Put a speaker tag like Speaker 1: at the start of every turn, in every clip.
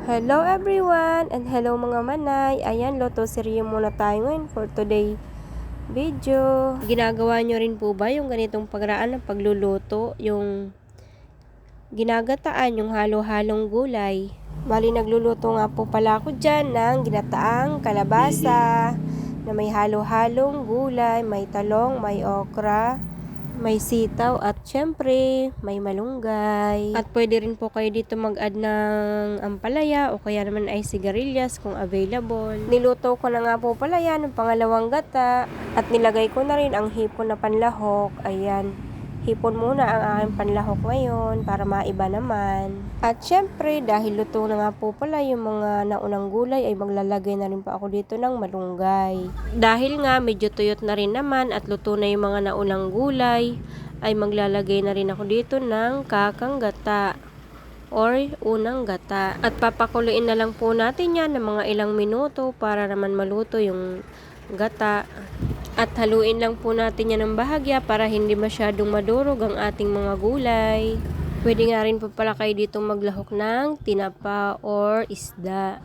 Speaker 1: Hello everyone and hello mga manay. Ayan, loto serye muna tayo ngayon for today video. Ginagawa nyo rin po ba yung ganitong pagraan ng pagluluto? Yung ginagataan, yung halo-halong gulay. Bali, nagluluto nga po pala ako dyan ng ginataang kalabasa na may halo-halong gulay, may talong, may okra, may sitaw at syempre may malunggay. At pwede rin po kayo dito mag-add ng ampalaya o kaya naman ay sigarilyas kung available. Niluto ko na nga po pala yan ng pangalawang gata at nilagay ko na rin ang hipon na panlahok. Ayan. Hipon muna ang aking panlahok ngayon para maiba naman. At syempre, dahil luto na nga po pala yung mga naunang gulay, ay maglalagay na rin po ako dito ng malunggay. Dahil nga medyo tuyot na rin naman at luto na yung mga naunang gulay, ay maglalagay na rin ako dito ng kakang gata or unang gata. At papakuluin na lang po natin yan ng mga ilang minuto para naman maluto yung gata. At haluin lang po natin yan ng bahagya para hindi masyadong madurog ang ating mga gulay. Pwede nga rin po pala kayo dito maglahok ng tinapa or isda.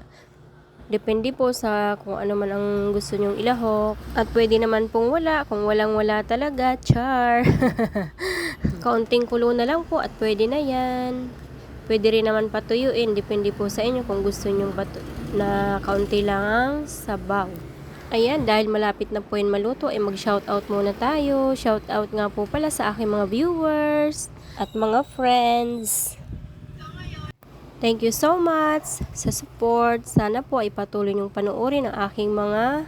Speaker 1: Depende po sa kung ano man ang gusto nyong ilahok. At pwede naman pong wala, kung walang-wala talaga, char. Kaunting kulo na lang po at pwede na yan. Pwede rin naman patuyuin, depende po sa inyo kung gusto nyong na kaunti lang ang sabaw. Ayan, dahil malapit na po yun maluto, mag-shoutout muna tayo. Shoutout nga po pala sa aking mga viewers at mga friends. Thank you so much sa support. Sana po ay patuloy niyong panoorin ang aking mga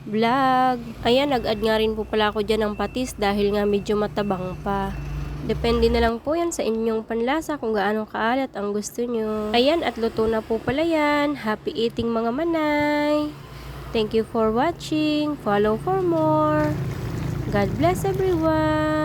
Speaker 1: vlog. Ayan, nag-add nga rin po pala ako dyan ng patis dahil nga medyo matabang pa. Depende na lang po yan sa inyong panlasa kung gaano kaalat ang gusto nyo. Ayan, at luto na po pala yan. Happy eating mga manay! Thank you for watching. Follow for more. God bless everyone.